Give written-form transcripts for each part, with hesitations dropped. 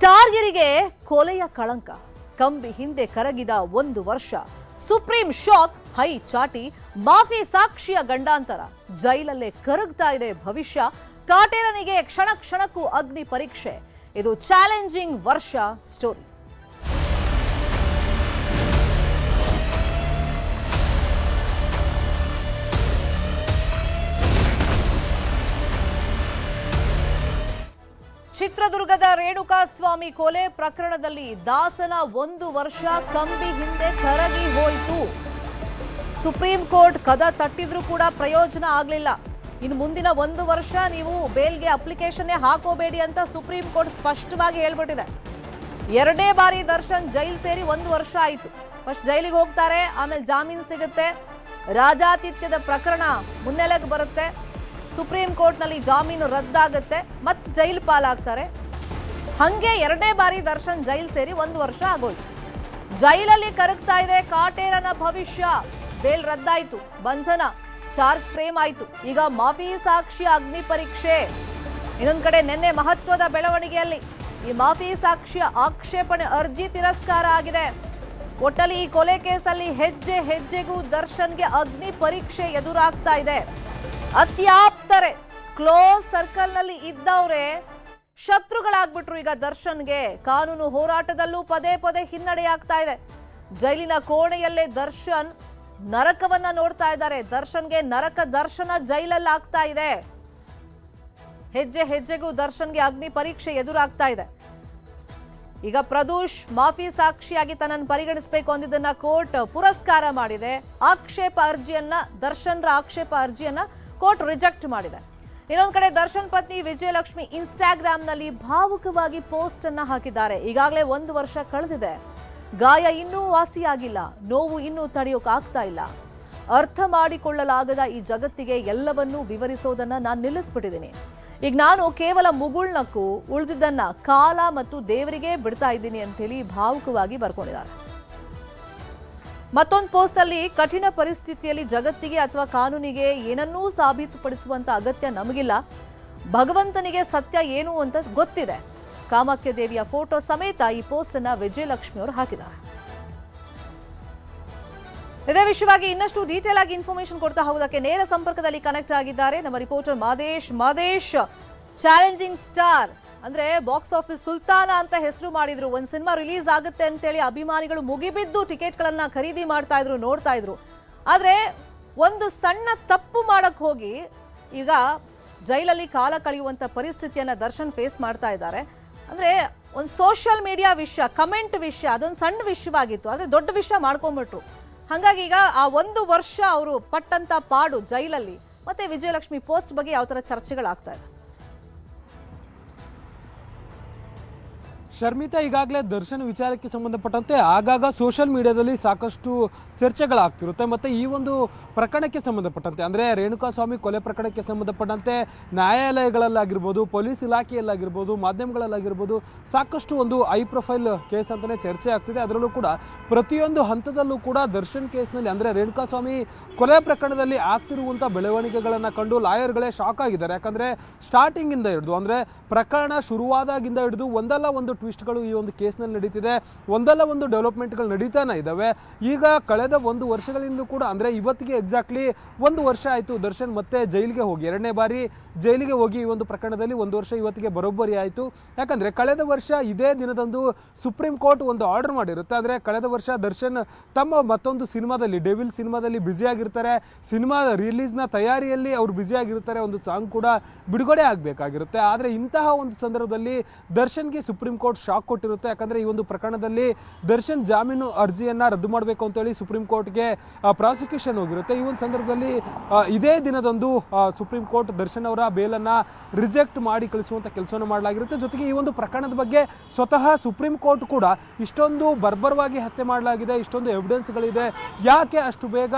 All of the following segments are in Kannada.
ಸ್ಟಾರ್ಗಿರಿಗೆ ಕೊಲೆಯ ಕಳಂಕ, ಕಂಬಿ ಹಿಂದೆ ಕರಗಿದ 1 ವರ್ಷ, ಸುಪ್ರೀಂ ಶಾಕ್, ಹೈ ಚಾಟಿ, ಮಾಫಿ ಸಾಕ್ಷಿಯ ಗಂಡಾಂತರ, ಜೈಲಲ್ಲೇ ಕರಗ್ತಾ ಇದೆ ಭವಿಷ್ಯ, ಕಾಟೇರನಿಗೆ ಕ್ಷಣ ಕ್ಷಣಕ್ಕೂ ಅಗ್ನಿ ಪರೀಕ್ಷೆ. ಇದು ಚಾಲೆಂಜಿಂಗ್ ವರ್ಷ ಸ್ಟೋರಿ. ಚಿತ್ರದುರ್ಗದ ರೇಣುಕಾಸ್ವಾಮಿ ಕೊಲೆ ಪ್ರಕರಣದಲ್ಲಿ ದಾಸನ 1 ವರ್ಷ ಕಂಬಿ ಹಿಂದೆ ಕರಗಿ ಹೋಯಿತು. ಸುಪ್ರೀಂ ಕೋರ್ಟ್ ಕದ ತಟ್ಟಿದ್ರೂ ಕೂಡ ಪ್ರಯೋಜನ ಆಗಲಿಲ್ಲ. ಇನ್ನು ಮುಂದಿನ 1 ವರ್ಷ ನೀವು ಬೇಲ್ಗೆ ಅಪ್ಲಿಕೇಶನ್ ಹಾಕೋಬೇಡಿ ಅಂತ ಸುಪ್ರೀಂ ಕೋರ್ಟ್ ಸ್ಪಷ್ಟವಾಗಿ ಹೇಳ್ಬಿಟ್ಟಿದೆ. 2ನೇ ಬಾರಿ ದರ್ಶನ್ ಜೈಲ್ ಸೇರಿ 1 ವರ್ಷ ಆಯಿತು. ಫಸ್ಟ್ ಜೈಲಿಗೆ ಹೋಗ್ತಾರೆ, ಆಮೇಲೆ ಜಾಮೀನು ಸಿಗುತ್ತೆ, ರಾಜಾತಿಥ್ಯದ ಪ್ರಕರಣ ಮುನ್ನೆಲೆಗೆ ಬರುತ್ತೆ, ಸುಪ್ರೀಂ ಕೋರ್ಟ್ನಲ್ಲಿ ಜಾಮೀನು ರದ್ದಾಗುತ್ತೆ, ಮತ್ತೆ ಜೈಲು ಪಾಲಾಗ್ತಾರೆ. ಹಂಗೆ 2ನೇ ಬಾರಿ ದರ್ಶನ್ ಜೈಲ್ ಸೇರಿ 1 ವರ್ಷ ಆಗೋಯ್ತು. ಜೈಲಲ್ಲಿ ಕರಗ್ತಾ ಇದೆ ಕಾಟೇರನ ಭವಿಷ್ಯ. ಬೇಲ್ ರದ್ದಾಯ್ತು, ಬಂಧನ, ಚಾರ್ಜ್ ಫ್ರೇಮ್ ಆಯ್ತು. ಈಗ ಮಾಫಿ ಸಾಕ್ಷಿ ಅಗ್ನಿ ಪರೀಕ್ಷೆ. ಇನ್ನೊಂದು ಕಡೆ ನಿನ್ನೆ ಮಹತ್ವದ ಬೆಳವಣಿಗೆಯಲ್ಲಿ ಈ ಮಾಫಿ ಸಾಕ್ಷಿಯ ಆಕ್ಷೇಪಣೆ ಅರ್ಜಿ ತಿರಸ್ಕಾರ ಆಗಿದೆ. ಒಟ್ಟಲ್ಲಿ ಈ ಕೊಲೆ ಕೇಸಲ್ಲಿ ಹೆಜ್ಜೆ ಹೆಜ್ಜೆಗೂ ದರ್ಶನ್ಗೆ ಅಗ್ನಿ ಪರೀಕ್ಷೆ ಎದುರಾಗ್ತಾ ಇದೆ. ಅತ್ಯಾಪ್ತರೆ, ಕ್ಲೋಸ್ ಸರ್ಕಲ್ ನಲ್ಲಿ ಇದ್ದವರೇ ಶತ್ರುಗಳಾಗ್ಬಿಟ್ರು ಈಗ ದರ್ಶನ್ಗೆ. ಕಾನೂನು ಹೋರಾಟದಲ್ಲೂ ಪದೇ ಪದೇ ಹಿನ್ನಡೆಯಾಗ್ತಾ ಇದೆ. ಜೈಲಿನ ಕೋಣೆಯಲ್ಲೇ ದರ್ಶನ್ ನರಕವನ್ನ ನೋಡ್ತಾ ಇದ್ದಾರೆ. ದರ್ಶನ್ಗೆ ನರಕ ದರ್ಶನ ಜೈಲಲ್ಲಿ ಆಗ್ತಾ ಇದೆ. ಹೆಜ್ಜೆ ಹೆಜ್ಜೆಗೂ ದರ್ಶನ್ಗೆ ಅಗ್ನಿ ಪರೀಕ್ಷೆ ಎದುರಾಗ್ತಾ ಇದೆ. ಈಗ ಪ್ರದೂಷ್ ಮಾಫಿ ಸಾಕ್ಷಿಯಾಗಿ ತನ್ನನ್ನು ಪರಿಗಣಿಸಬೇಕು ಅಂದಿದ್ದನ್ನ ಕೋರ್ಟ್ ಪುರಸ್ಕಾರ ಮಾಡಿದೆ. ಆಕ್ಷೇಪ ಅರ್ಜಿಯನ್ನ, ದರ್ಶನ್ರ ಆಕ್ಷೇಪ ಅರ್ಜಿಯನ್ನ ಕೋರ್ಟ್ ರಿಜೆಕ್ಟ್ ಮಾಡಿದೆ. ಇನ್ನೊಂದು ಕಡೆ ದರ್ಶನ್ ಪತ್ನಿ ವಿಜಯಲಕ್ಷ್ಮಿ ಇನ್ಸ್ಟಾಗ್ರಾಂನಲ್ಲಿ ಭಾವುಕವಾಗಿ ಪೋಸ್ಟ್ ಅನ್ನ ಹಾಕಿದ್ದಾರೆ. ಈಗಾಗಲೇ 1 ವರ್ಷ ಕಳೆದಿದೆ, ಗಾಯ ಇನ್ನೂ ವಾಸಿಯಾಗಿಲ್ಲ, ನೋವು ಇನ್ನೂ ತಡೆಯೋಕ್ಕಾಗ್ತಾ ಇಲ್ಲ. ಅರ್ಥ ಮಾಡಿಕೊಳ್ಳಲಾಗದ ಈ ಜಗತ್ತಿಗೆ ಎಲ್ಲವನ್ನೂ ವಿವರಿಸೋದನ್ನ ನಾನು ನಿಲ್ಲಿಸ್ಬಿಟ್ಟಿದ್ದೀನಿ. ಈಗ ನಾನು ಕೇವಲ ಮುಗುಳ್ನಕ್ಕೂ ಉಳಿದಿದ್ದನ್ನ ಕಾಲ ಮತ್ತು ದೇವರಿಗೆ ಬಿಡ್ತಾ ಇದ್ದೀನಿ ಅಂತ ಹೇಳಿ ಭಾವುಕವಾಗಿ ಬರ್ಕೊಂಡಿದ್ದಾರೆ. ಮತ್ತೊಂದು ಪೋಸ್ಟ್ ಅಲ್ಲಿ ಕಠಿಣ ಪರಿಸ್ಥಿತಿಯಲ್ಲಿ ಜಗತ್ತಿಗೆ ಅಥವಾ ಕಾನೂನಿಗೆ ಏನನ್ನೂ ಸಾಬೀತುಪಡಿಸುವಂತ ಅಗತ್ಯ ನಮಗಿಲ್ಲ, ಭಗವಂತನಿಗೆ ಸತ್ಯ ಏನು ಅಂತ ಗೊತ್ತಿದೆ. ಕಾಮಾಖ್ಯ ದೇವಿಯ ಫೋಟೋ ಸಮೇತ ಈ ಪೋಸ್ಟ್ ಅನ್ನ ವಿಜಯಲಕ್ಷ್ಮಿ ಅವರು ಹಾಕಿದ್ದಾರೆ. ಇದೇ ವಿಷಯವಾಗಿ ಇನ್ನಷ್ಟು ಡೀಟೇಲ್ ಆಗಿ ಇನ್ಫಾರ್ಮೇಶನ್ ಕೊಡ್ತಾ ಹೋಗೋದಕ್ಕೆ ನೇರ ಸಂಪರ್ಕದಲ್ಲಿ ಕನೆಕ್ಟ್ ಆಗಿದ್ದಾರೆ ನಮ್ಮ ರಿಪೋರ್ಟರ್ ಮಾದೇಶ್. ಚಾಲೆಂಜಿಂಗ್ ಸ್ಟಾರ್ ಅಂದ್ರೆ ಬಾಕ್ಸ್ ಆಫೀಸ್ ಸುಲ್ತಾನ ಅಂತ ಹೆಸರು ಮಾಡಿದ್ರು. ಒಂದು ಸಿನಿಮಾ ರಿಲೀಸ್ ಆಗುತ್ತೆ ಅಂತೇಳಿ ಅಭಿಮಾನಿಗಳು ಮುಗಿಬಿದ್ದು ಟಿಕೆಟ್ಗಳನ್ನ ಖರೀದಿ ಮಾಡ್ತಾ ಇದ್ರು, ನೋಡ್ತಾ ಇದ್ರು. ಆದ್ರೆ ಒಂದು ಸಣ್ಣ ತಪ್ಪು ಮಾಡಕ್ ಹೋಗಿ ಈಗ ಜೈಲಲ್ಲಿ ಕಾಲ ಕಳೆಯುವಂತ ಪರಿಸ್ಥಿತಿಯನ್ನ ದರ್ಶನ್ ಫೇಸ್ ಮಾಡ್ತಾ ಇದ್ದಾರೆ. ಅಂದ್ರೆ ಒಂದು ಸೋಷಿಯಲ್ ಮೀಡಿಯಾ ವಿಷಯ, ಕಮೆಂಟ್ ವಿಷಯ, ಅದೊಂದು ಸಣ್ಣ ವಿಷಯವಾಗಿತ್ತು, ಆದ್ರೆ ದೊಡ್ಡ ವಿಷಯ ಮಾಡ್ಕೊಂಡ್ಬಿಟ್ರು. ಹಾಗಾಗಿ ಈಗ ಆ 1 ವರ್ಷ ಅವರು ಪಟ್ಟಂತ ಪಾಡು ಜೈಲಲ್ಲಿ ಮತ್ತೆ ವಿಜಯಲಕ್ಷ್ಮಿ ಪೋಸ್ಟ್ ಬಗ್ಗೆ ಯಾವ ತರ ಚರ್ಚೆಗಳಾಗ್ತಾ ಇದೆ? ಶರ್ಮಿತಾ, ಈಗಾಗಲೇ ದರ್ಶನ್ ವಿಚಾರಕ್ಕೆ ಸಂಬಂಧಪಟ್ಟಂತೆ ಆಗಾಗ ಸೋಷಿಯಲ್ ಮೀಡಿಯಾದಲ್ಲಿ ಸಾಕಷ್ಟು ಚರ್ಚೆಗಳಾಗ್ತಿರುತ್ತೆ. ಮತ್ತು ಈ ಒಂದು ಪ್ರಕರಣಕ್ಕೆ ಸಂಬಂಧಪಟ್ಟಂತೆ ಅಂದರೆ ರೇಣುಕಾಸ್ವಾಮಿ ಕೊಲೆ ಪ್ರಕರಣಕ್ಕೆ ಸಂಬಂಧಪಟ್ಟಂತೆ ನ್ಯಾಯಾಲಯಗಳಲ್ಲಾಗಿರ್ಬೋದು, ಪೊಲೀಸ್ ಇಲಾಖೆಯಲ್ಲಾಗಿರ್ಬೋದು, ಮಾಧ್ಯಮಗಳಲ್ಲಾಗಿರ್ಬೋದು ಸಾಕಷ್ಟು ಒಂದು ಹೈ ಪ್ರೊಫೈಲ್ ಕೇಸ್ ಅಂತಲೇ ಚರ್ಚೆ ಆಗ್ತಿದೆ. ಅದರಲ್ಲೂ ಕೂಡ ಪ್ರತಿಯೊಂದು ಹಂತದಲ್ಲೂ ಕೂಡ ದರ್ಶನ್ ಕೇಸ್ನಲ್ಲಿ ಅಂದರೆ ರೇಣುಕಾಸ್ವಾಮಿ ಕೊಲೆ ಪ್ರಕರಣದಲ್ಲಿ ಆಗ್ತಿರುವಂಥ ಬೆಳವಣಿಗೆಗಳನ್ನು ಕಂಡು ಲಾಯರ್ಗಳೇ ಶಾಕ್ ಆಗಿದ್ದಾರೆ. ಯಾಕಂದರೆ ಸ್ಟಾರ್ಟಿಂಗಿಂದ ಹಿಡಿದು ಅಂದರೆ ಪ್ರಕರಣ ಶುರುವಾದಾಗಿಂದ ಹಿಡಿದು ಒಂದಲ್ಲ ಒಂದು ಟ್ವಿಸ್ಟ್ಗಳು ಈ ಒಂದು ಕೇಸ್ನಲ್ಲಿ ನಡೀತಿದೆ, ಒಂದಲ್ಲ ಒಂದು ಡೆವಲಪ್ಮೆಂಟ್ಗಳು ನಡೀತಾನೆ ಇದ್ದಾವೆ. ಈಗ ಕಳೆದ 1 ವರ್ಷಗಳಿಂದ ಕೂಡ ಅಂದರೆ ಇವತ್ತಿಗೆ ಎಕ್ಸಾಕ್ಟ್ಲಿ 1 ವರ್ಷ ಆಯಿತು ದರ್ಶನ್ ಮತ್ತೆ ಜೈಲಿಗೆ ಹೋಗಿ, 2ನೇ ಬಾರಿ ಜೈಲಿಗೆ ಹೋಗಿ ಈ ಒಂದು ಪ್ರಕರಣದಲ್ಲಿ 1 ವರ್ಷ ಇವತ್ತಿಗೆ ಬರೋಬ್ಬರಿ ಆಯಿತು. ಯಾಕಂದರೆ ಕಳೆದ ವರ್ಷ ಇದೇ ದಿನದಂದು ಸುಪ್ರೀಂ ಕೋರ್ಟ್ ಒಂದು ಆರ್ಡರ್ ಮಾಡಿರುತ್ತೆ. ಅಂದರೆ ಕಳೆದ ವರ್ಷ ದರ್ಶನ್ ತಮ್ಮ ಮತ್ತೊಂದು ಸಿನಿಮಾದಲ್ಲಿ, ಡೆವಿಲ್ ಸಿನಿಮಾದಲ್ಲಿ ಬ್ಯುಸಿಯಾಗಿರ್ತಾರೆ, ಸಿನಿಮಾ ರಿಲೀಸ್ನ ತಯಾರಿಯಲ್ಲಿ ಅವರು ಬ್ಯುಸಿಯಾಗಿರ್ತಾರೆ, ಒಂದು ಸಾಂಗ್ ಕೂಡ ಬಿಡುಗಡೆ ಆಗಬೇಕಾಗಿರುತ್ತೆ. ಆದರೆ ಇಂತಹ ಒಂದು ಸಂದರ್ಭದಲ್ಲಿ ದರ್ಶನ್ಗೆ ಸುಪ್ರೀಂ ಕೋರ್ಟ್ ಶಾಕ್ ಕೊಟ್ಟಿರುತ್ತೆ. ಯಾಕಂದರೆ ಈ ಒಂದು ಪ್ರಕರಣದಲ್ಲಿ ದರ್ಶನ್ ಜಾಮೀನು ಅರ್ಜಿಯನ್ನು ರದ್ದು ಮಾಡಬೇಕು ಅಂತೇಳಿ ಸುಪ್ರೀಂ ಕೋರ್ಟ್ಗೆ ಪ್ರಾಸಿಕ್ಯೂಷನ್ ಹೋಗಿರುತ್ತೆ. ಈ ಒಂದು ಸಂದರ್ಭದಲ್ಲಿ ಇದೇ ದಿನದಂದು ಸುಪ್ರೀಂ ಕೋರ್ಟ್ ದರ್ಶನ್ ಅವರ ಬೇಲನ್ನು ರಿಜೆಕ್ಟ್ ಮಾಡಿ ಕಳಿಸುವಂಥ ಕೆಲಸವನ್ನು ಮಾಡಲಾಗಿರುತ್ತೆ. ಜೊತೆಗೆ ಈ ಒಂದು ಪ್ರಕರಣದ ಬಗ್ಗೆ ಸ್ವತಃ ಸುಪ್ರೀಂ ಕೋರ್ಟ್ ಕೂಡ ಇಷ್ಟೊಂದು ಬರ್ಬರವಾಗಿ ಹತ್ಯೆ ಮಾಡಲಾಗಿದೆ, ಇಷ್ಟೊಂದು ಎವಿಡೆನ್ಸ್ಗಳಿದೆ, ಯಾಕೆ ಅಷ್ಟು ಬೇಗ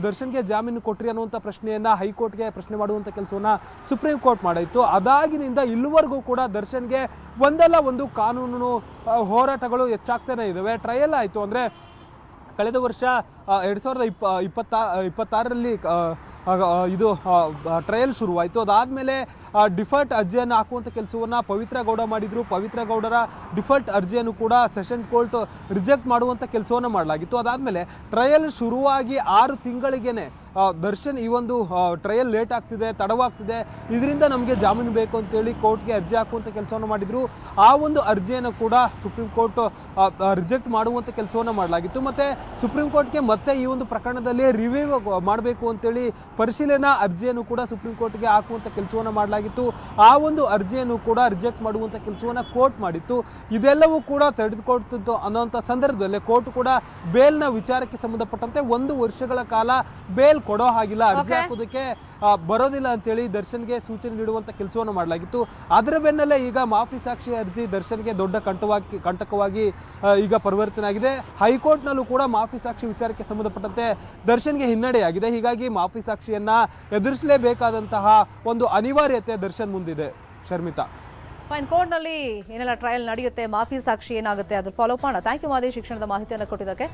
ದರ್ಶನ್ಗೆ ಜಾಮೀನು ಕೊಟ್ರಿ ಅನ್ನುವಂಥ ಪ್ರಶ್ನೆಯನ್ನು ಹೈಕೋರ್ಟ್ಗೆ ಪ್ರಶ್ನೆ ಮಾಡುವಂಥ ಕೆಲಸವನ್ನು ಸುಪ್ರೀಂ ಕೋರ್ಟ್ ಮಾಡಿತ್ತು. ಅದಾಗಿನಿಂದ ಇಲ್ಲಿವರೆಗೂ ಕೂಡ ದರ್ಶನ್ಗೆ ಒಂದಲ್ಲ ಒಂದು ಕಾನೂನು ಹೋರಾಟಗಳು ಹೆಚ್ಚಾಗ್ತಾನೆ ಇದ್ದಾವೆ. ಟ್ರಯಲ್ ಆಯಿತು ಅಂದರೆ ಕಳೆದ ವರ್ಷ 2026ರಲ್ಲಿ ಇದು ಟ್ರಯಲ್ ಶುರುವಾಯಿತು. ಅದಾದಮೇಲೆ ಡಿಫಾಲ್ಟ್ ಅರ್ಜಿಯನ್ನು ಹಾಕುವಂಥ ಕೆಲಸವನ್ನು ಪವಿತ್ರ ಗೌಡ ಮಾಡಿದರು. ಪವಿತ್ರ ಗೌಡರ ಡಿಫಾಲ್ಟ್ ಅರ್ಜಿಯನ್ನು ಕೂಡ ಸೆಷನ್ ಕೋರ್ಟ್ ರಿಜೆಕ್ಟ್ ಮಾಡುವಂಥ ಕೆಲಸವನ್ನು ಮಾಡಲಾಗಿತ್ತು. ಅದಾದಮೇಲೆ ಟ್ರಯಲ್ ಶುರುವಾಗಿ 6 ತಿಂಗಳಿಗೇನೆ ದರ್ಶನ್ ಈ ಒಂದು ಟ್ರಯಲ್ ಲೇಟ್ ಆಗ್ತಿದೆ, ತಡವಾಗ್ತಿದೆ, ಇದರಿಂದ ನಮಗೆ ಜಾಮೀನು ಬೇಕು ಅಂತೇಳಿ ಕೋರ್ಟ್ಗೆ ಅರ್ಜಿ ಹಾಕುವಂಥ ಕೆಲಸವನ್ನು ಮಾಡಿದರು. ಆ ಒಂದು ಅರ್ಜಿಯನ್ನು ಕೂಡ ಸುಪ್ರೀಂ ಕೋರ್ಟ್ ರಿಜೆಕ್ಟ್ ಮಾಡುವಂಥ ಕೆಲಸವನ್ನು ಮಾಡಲಾಗಿತ್ತು. ಮತ್ತು ಸುಪ್ರೀಂ ಕೋರ್ಟ್ಗೆ ಮತ್ತೆ ಈ ಒಂದು ಪ್ರಕರಣದಲ್ಲಿ ರಿವ್ಯೂ ಮಾಡಬೇಕು ಅಂತೇಳಿ ಪರಿಶೀಲನಾ ಅರ್ಜಿಯನ್ನು ಕೂಡ ಸುಪ್ರೀಂ ಕೋರ್ಟ್ಗೆ ಹಾಕುವಂಥ ಕೆಲಸವನ್ನು ಮಾಡಲಾಗಿತ್ತು. ಆ ಒಂದು ಅರ್ಜಿಯನ್ನು ಕೂಡ ರಿಜೆಕ್ಟ್ ಮಾಡುವಂಥ ಕೆಲಸವನ್ನು ಕೋರ್ಟ್ ಮಾಡಿತ್ತು. ಇದೆಲ್ಲವೂ ಕೂಡ ತಡೆದುಕೊಡ್ತಿತ್ತು ಅನ್ನೋಂಥ ಸಂದರ್ಭದಲ್ಲಿ ಕೋರ್ಟ್ ಕೂಡ ಬೇಲ್ನ ವಿಚಾರಕ್ಕೆ ಸಂಬಂಧಪಟ್ಟಂತೆ 1 ವರ್ಷಗಳ ಕಾಲ ಬೇಲ್ ಕೊಡೋ ಹಾಗಿಲ್ಲ, ಅರ್ಜಿ ಹಾಕೋದಕ್ಕೆ ಬರೋದಿಲ್ಲ ಅಂತೇಳಿ ದರ್ಶನ್ಗೆ ಸೂಚನೆ ನೀಡುವಂತ ಕೆಲಸವನ್ನು ಮಾಡಲಾಗಿತ್ತು. ಅದರ ಬೆನ್ನಲ್ಲೇ ಈಗ ಮಾಫಿ ಸಾಕ್ಷಿ ಅರ್ಜಿ ದರ್ಶನ್ಗೆ ದೊಡ್ಡ ಕಂಟಕವಾಗಿ ಈಗ ಪರಿವರ್ತನೆ ಆಗಿದೆ. ಹೈಕೋರ್ಟ್ನಲ್ಲೂ ಕೂಡ ಮಾಫಿ ಸಾಕ್ಷಿ ವಿಚಾರಕ್ಕೆ ಸಂಬಂಧಪಟ್ಟಂತೆ ದರ್ಶನ್ಗೆ ಹಿನ್ನಡೆಯಾಗಿದೆ. ಹೀಗಾಗಿ ಮಾಫಿ ಸಾಕ್ಷಿಯನ್ನ ಎದುರಿಸಲೇಬೇಕಾದಂತಹ ಒಂದು ಅನಿವಾರ್ಯತೆ ದರ್ಶನ್ ಮುಂದಿದೆ. ಶರ್ಮಿತಾ, ಫೈನ್, ಕೋರ್ಟ್ನಲ್ಲಿ ಏನೆಲ್ಲ ಟ್ರಯಲ್ ನಡೆಯುತ್ತೆ, ಮಾಫಿ ಸಾಕ್ಷಿ ಏನಾಗುತ್ತೆ ಅದ್ರ ಫಾಲೋ ಮಾಡೋಣ. ಥ್ಯಾಂಕ್ ಯು ಮಾದೇಶ್, ಶಿಕ್ಷಣದ ಮಾಹಿತಿಯನ್ನು ಕೊಟ್ಟಿದ್ದಕ್ಕೆ.